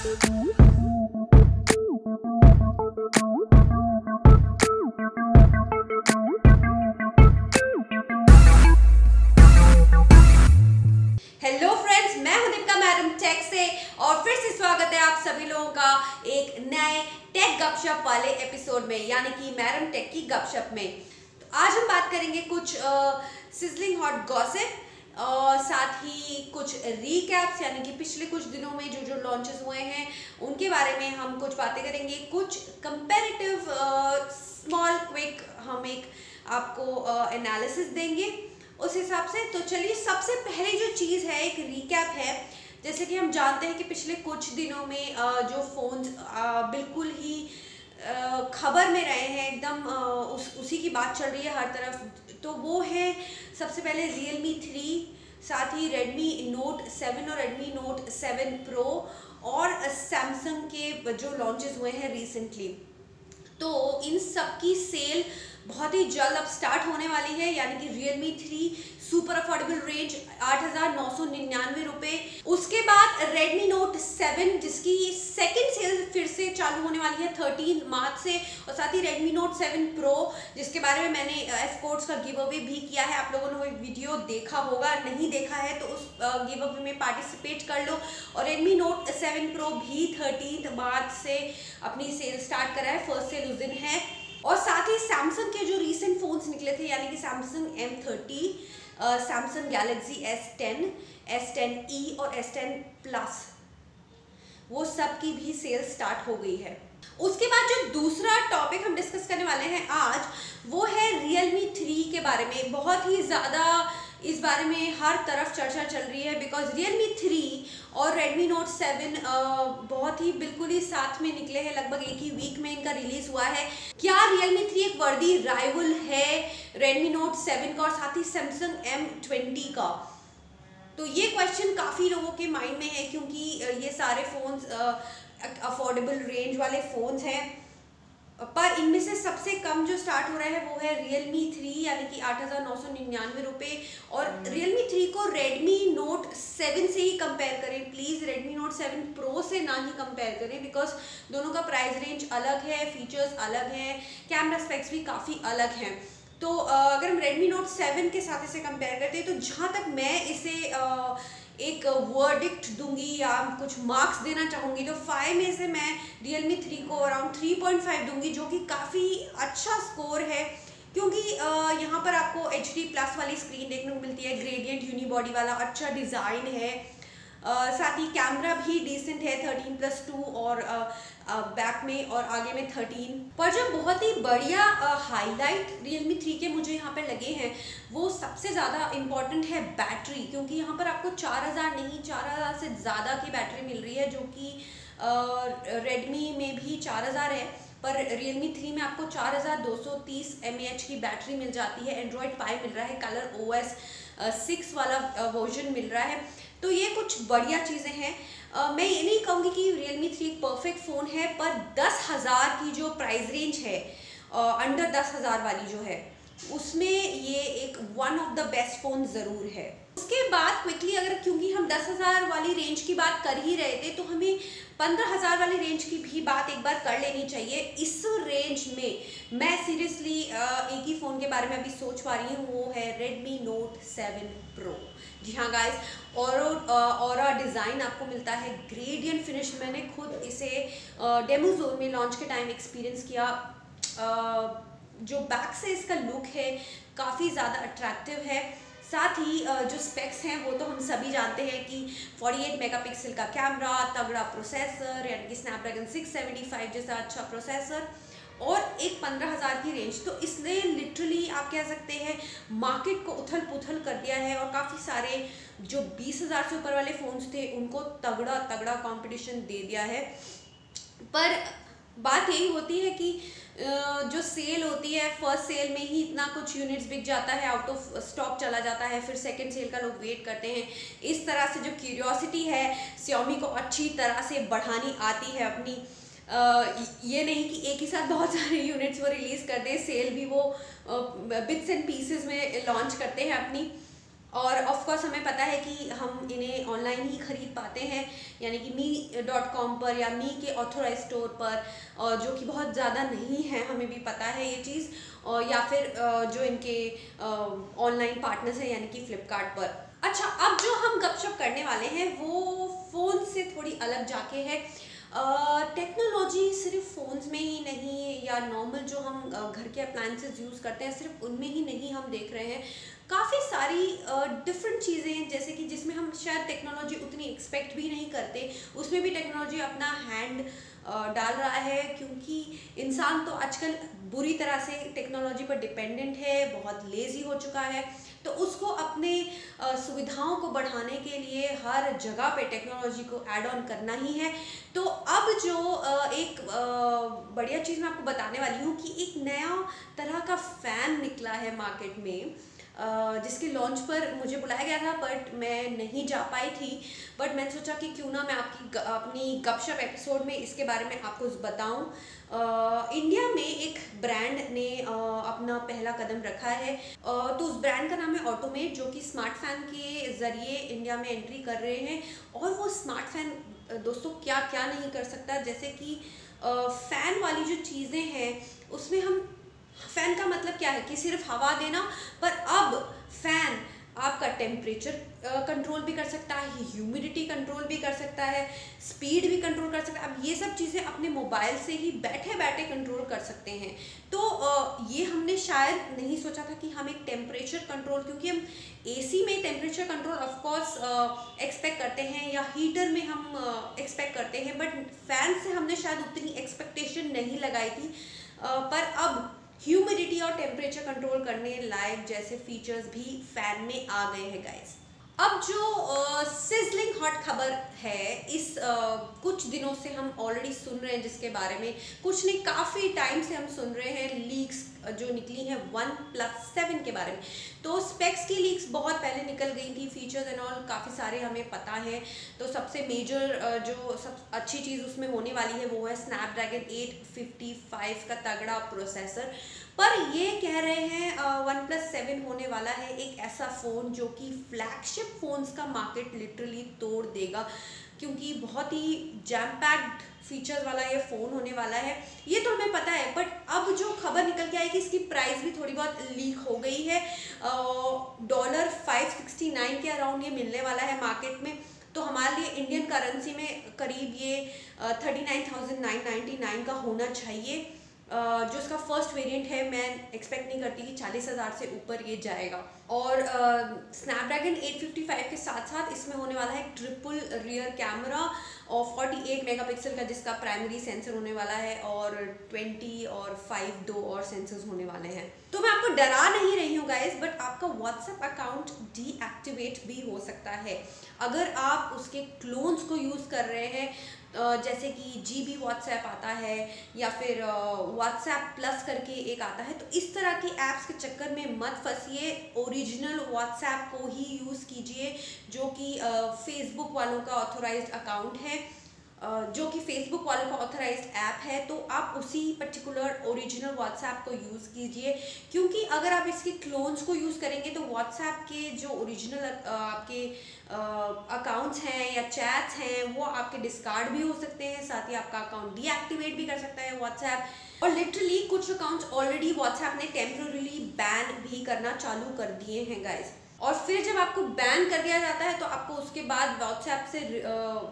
Hello friends, मैं हूं Deepika madam take से और फिर से स्वागत है आप सभी लोगों का एक नए टेक गपशप वाले एपिसोड में, यानी कि मैडम टेक की गपशप में। तो आज हम बात करेंगे कुछ सिजलिंग हॉट गॉसिप और साथ ही कुछ रीकैप्स, यानी कि पिछले कुछ दिनों में जो जो लॉन्चेस हुए हैं उनके बारे में हम कुछ बातें करेंगे। कुछ कंपैरेटिव स्मॉल क्विक हम एक आपको एनालिसिस देंगे उस हिसाब से। तो चलिए, सबसे पहले जो चीज़ है एक रीकैप है। जैसे कि हम जानते हैं कि पिछले कुछ दिनों में जो फ़ोन्स बिल्कुल ही खबर में रहे हैं, एकदम उसी की बात चल रही है हर तरफ, तो वो है सबसे पहले Realme 3, साथ ही Redmi Note 7 और Redmi Note 7 Pro और Samsung के जो लॉन्चेस हुए हैं रिसेंटली। तो इन सब की सेल बहुत ही जल्द अब स्टार्ट होने वाली है, यानी कि Realme 3 सुपर अफोर्डेबल रेंज 8,999 रुपये। उसके बाद Redmi Note 7 जिसकी सेकंड सेल फिर से चालू होने वाली है 13 मार्च से, और साथ ही Redmi Note 7 Pro जिसके बारे में मैंने एफकोर्ड्स का गिव अवे भी किया है। आप लोगों ने वो वीडियो देखा होगा, नहीं देखा है तो उस गिव अवे में पार्टिसिपेट कर लो। और Redmi Note 7 Pro भी 13 मार्च से अपनी सेल स्टार्ट करा है, फर्स्ट सेल उस दिन है। और साथ ही सैमसंग के जो रीसेंट फोन्स निकले थे, यानी कि Samsung M30, Samsung Galaxy S10, S10e और S10 Plus, वो सब की भी सेल स्टार्ट हो गई है। उसके बाद जो दूसरा टॉपिक हम डिस्कस करने वाले हैं आज, वो है Realme 3 के बारे में। बहुत ही ज़्यादा इस बारे में हर तरफ चर्चा चल रही है, बिकॉज Realme 3 और Redmi Note 7 बहुत ही बिल्कुल ही साथ में निकले हैं, लगभग एक ही वीक में इनका रिलीज हुआ है। क्या Realme 3 एक वर्दी राइवल है Redmi Note 7 का और साथ ही Samsung M20 का? तो ये क्वेश्चन काफ़ी लोगों के माइंड में है, क्योंकि ये सारे फ़ोन्स अफोर्डेबल रेंज वाले फ़ोन्स हैं, पर इनमें से सबसे कम जो स्टार्ट हो रहा है वो है Realme 3, यानी कि 8,999 रुपये। और Realme 3 को Redmi Note 7 से ही कंपेयर करें प्लीज़, Redmi Note 7 Pro से ना ही कंपेयर करें, बिकॉज दोनों का प्राइस रेंज अलग है, फीचर्स अलग हैं, कैमरा स्पेक्स भी काफ़ी अलग हैं। तो अगर हम Redmi Note 7 के साथ इसे कंपेयर करते हैं, तो जहाँ तक मैं इसे एक वर्डिक्ट दूंगी या कुछ मार्क्स देना चाहूँगी, तो 5 में से मैं Realme 3 को अराउंड 3.5 दूंगी, जो कि काफ़ी अच्छा स्कोर है, क्योंकि यहाँ पर आपको HD प्लस वाली स्क्रीन देखने को मिलती है, ग्रेडियंट यूनिबॉडी वाला अच्छा डिज़ाइन है, साथ ही कैमरा भी डिसेंट है 13+2 और बैक में और आगे में 13। पर जो बहुत ही बढ़िया हाईलाइट Realme 3 के मुझे यहाँ पे लगे हैं, वो सबसे ज़्यादा इम्पॉर्टेंट है बैटरी, क्योंकि यहाँ पर आपको 4000 नहीं 4000 से ज़्यादा की बैटरी मिल रही है, जो कि Redmi में भी 4000 है, पर Realme 3 में आपको 4230 mAh की बैटरी मिल जाती है। Android 5 मिल रहा है, कलर OS 6 वाला वर्जन मिल रहा है, तो ये कुछ बढ़िया चीज़ें हैं। मैं ये नहीं कहूँगी कि Realme 3 एक परफेक्ट फ़ोन है, पर 10,000 की जो प्राइस रेंज है, अंडर 10,000 वाली जो है, उसमें ये एक one of the best phone ज़रूर है। उसके बाद क्विकली, अगर क्योंकि हम 10,000 वाली रेंज की बात कर ही रहे थे, तो हमें 15,000 वाली रेंज की भी बात एक बार कर लेनी चाहिए। इस रेंज में मैं सीरियसली एक ही फ़ोन के बारे में अभी सोच पा रही हूँ, वो है Redmi Note 7 Pro। जी हाँ गाइस, और डिज़ाइन आपको मिलता है ग्रेडियंट फिनिश। मैंने खुद इसे डेमो जोन में लॉन्च के टाइम एक्सपीरियंस किया। जो बैक से इसका लुक है काफ़ी ज़्यादा अट्रैक्टिव है। साथ ही जो स्पेक्स हैं वो तो हम सभी जानते हैं कि 48 मेगापिक्सल का कैमरा, तगड़ा प्रोसेसर यानी कि स्नैपड्रैगन 675 जैसा अच्छा प्रोसेसर, और एक 15,000 की रेंज। तो इसने लिटरली आप कह सकते हैं मार्केट को उथल पुथल कर दिया है, और काफ़ी सारे जो 20,000 से ऊपर वाले फ़ोन्स थे उनको तगड़ा तगड़ा कंपटीशन दे दिया है। पर बात यही होती है कि जो सेल होती है, फर्स्ट सेल में ही इतना कुछ यूनिट्स बिक जाता है, आउट ऑफ स्टॉक चला जाता है, फिर सेकंड सेल का लोग वेट करते हैं। इस तरह से जो क्यूरियोसिटी है Xiaomi को अच्छी तरह से बढ़ानी आती है अपनी। ये नहीं कि एक ही साथ बहुत सारे यूनिट्स वो रिलीज़ कर दे, सेल भी वो बिट्स एंड पीसेस में लॉन्च करते हैं अपनी। और ऑफ कोर्स हमें पता है कि हम इन्हें ऑनलाइन ही खरीद पाते हैं, यानी कि मी.com पर या मी के ऑथोराइज स्टोर पर, जो कि बहुत ज़्यादा नहीं है, हमें भी पता है ये चीज़, या फिर जो इनके ऑनलाइन पार्टनर्स हैं यानी कि फ्लिपकार्ट पर। अच्छा, अब जो हम गपशप करने वाले हैं वो फ़ोन से थोड़ी अलग जाके है। टेक्नोलॉजी सिर्फ फ़ोन्स में ही नहीं, या नॉर्मल जो हम घर के अप्लायंसेस यूज़ करते हैं सिर्फ उनमें ही नहीं हम देख रहे हैं। काफ़ी सारी डिफरेंट चीज़ें हैं, जैसे कि जिसमें हम शायद टेक्नोलॉजी उतनी एक्सपेक्ट भी नहीं करते, उसमें भी टेक्नोलॉजी अपना हैंड डाल रहा है, क्योंकि इंसान तो आजकल बुरी तरह से टेक्नोलॉजी पर डिपेंडेंट है, बहुत लेज़ी हो चुका है। तो उसको अपने सुविधाओं को बढ़ाने के लिए हर जगह पे टेक्नोलॉजी को ऐड ऑन करना ही है। तो अब जो एक बढ़िया चीज़ मैं आपको बताने वाली हूँ कि एक नया तरह का फ़ैन निकला है मार्केट में, जिसके लॉन्च पर मुझे बुलाया गया था बट मैं नहीं जा पाई थी। बट मैंने सोचा कि क्यों ना मैं अपनी गपशप एपिसोड में इसके बारे में आपको बताऊं। इंडिया में एक ब्रांड ने अपना पहला कदम रखा है, तो उस ब्रांड का नाम है ऑटोमेट, जो कि स्मार्ट फैन के ज़रिए इंडिया में एंट्री कर रहे हैं। और वो स्मार्ट फैन दोस्तों क्या क्या नहीं कर सकता, जैसे कि फ़ैन वाली जो चीज़ें हैं उसमें हम, फ़ैन का मतलब क्या है कि सिर्फ हवा देना, पर अब फ़ैन आपका टेम्परेचर कंट्रोल भी कर सकता है, ह्यूमिडिटी कंट्रोल भी कर सकता है, स्पीड भी कंट्रोल कर सकता है। अब ये सब चीज़ें अपने मोबाइल से ही बैठे बैठे कंट्रोल कर सकते हैं। तो ये हमने शायद नहीं सोचा था कि हम एक टेम्परेचर कंट्रोल, क्योंकि हम एसी में temperature control of course expect करते हैं, या हीटर में हम एक्सपेक्ट करते हैं, बट फ़ैन से हमने शायद उतनी एक्सपेक्टेशन नहीं लगाई थी। पर अब ह्यूमिडिटी और टेम्परेचर कंट्रोल करने लायक जैसे फीचर्स भी फैन में आ गए हैं गाइस। अब जो सिजलिंग हॉट खबर है, इस कुछ दिनों से हम ऑलरेडी सुन रहे हैं, जिसके बारे में कुछ नहीं काफ़ी टाइम से हम सुन रहे हैं, लीक्स जो निकली हैं OnePlus 7 के बारे में। तो स्पेक्स की लीक्स बहुत पहले निकल गई थी, फीचर्स एंड ऑल काफ़ी सारे हमें पता है। तो सबसे मेजर जो सब अच्छी चीज़ उसमें होने वाली है वो है स्नैपड्रैगन 855 का तगड़ा प्रोसेसर। पर ये कह रहे हैं OnePlus 7 होने वाला है एक ऐसा फ़ोन जो कि फ्लैगशिप फ़ोन्स का मार्केट लिटरली तोड़ देगा, क्योंकि बहुत ही जैम पैक्ड फीचर्स वाला ये फ़ोन होने वाला है। ये तो हमें पता है, बट अब जो खबर निकल के आई कि इसकी प्राइस भी थोड़ी बहुत लीक हो गई है। $569 के अराउंड ये मिलने वाला है मार्केट में। तो हमारे लिए इंडियन करेंसी में करीब ये 39,999 का होना चाहिए। जो इसका फर्स्ट वेरिएंट है, मैं एक्सपेक्ट नहीं करती कि 40,000 से ऊपर ये जाएगा। और स्नैपड्रैगन 855 के साथ साथ इसमें होने वाला है ट्रिपल रियर कैमरा और 48 मेगापिक्सल का, जिसका प्राइमरी सेंसर होने वाला है, और 20 और 5 दो और सेंसर्स होने वाले हैं। तो मैं आपको डरा नहीं रही हूँ गाइस, बट आपका व्हाट्सएप अकाउंट डीएक्टिवेट भी हो सकता है अगर आप उसके क्लोन्स को यूज़ कर रहे हैं, जैसे कि GB व्हाट्सएप आता है, या फिर व्हाट्सएप प्लस करके एक आता है। तो इस तरह की ऐप्स के चक्कर में मत फंसिए, ओरिजिनल व्हाट्सएप को ही यूज़ कीजिए, जो कि फेसबुक वालों का ऑथोराइज्ड अकाउंट है, जो कि फेसबुक वालों का ऑथराइज्ड ऐप है। तो आप उसी पर्टिकुलर ओरिजिनल व्हाट्सएप को यूज़ कीजिए, क्योंकि अगर आप इसके क्लोन्स को यूज़ करेंगे तो व्हाट्सएप के जो ओरिजिनल आपके अकाउंट्स हैं या चैट्स हैं वो आपके डिस्कार्ड भी हो सकते हैं, साथ ही आपका अकाउंट डीएक्टिवेट भी कर सकता है व्हाट्सएप। और लिटरली कुछ अकाउंट्स ऑलरेडी व्हाट्सएप ने टेम्पररीली बैन भी करना चालू कर दिए हैं गाइस। और फिर जब आपको बैन कर दिया जाता है तो आपको उसके बाद व्हाट्सएप से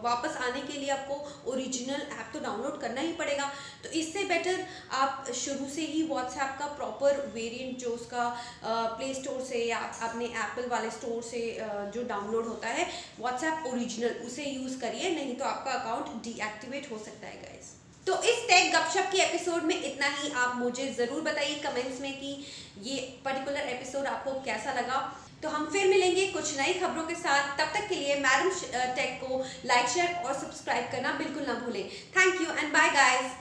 वापस आने के लिए आपको ओरिजिनल ऐप तो डाउनलोड करना ही पड़ेगा। तो इससे बेटर आप शुरू से ही व्हाट्सएप का प्रॉपर वेरिएंट जो उसका प्ले स्टोर से या अपने एप्पल वाले स्टोर से जो डाउनलोड होता है व्हाट्सएप ओरिजिनल, उसे यूज़ करिए, नहीं तो आपका अकाउंट डीएक्टिवेट हो सकता है गाइस। तो इस टेक गपशप के एपिसोड में इतना ही। आप मुझे ज़रूर बताइए कमेंट्स में कि ये पर्टिकुलर एपिसोड आपको कैसा लगा। तो हम फिर मिलेंगे कुछ नई खबरों के साथ। तब तक के लिए मैडम टेक को लाइक, शेयर और सब्सक्राइब करना बिल्कुल ना भूलें। Thank you and bye guys.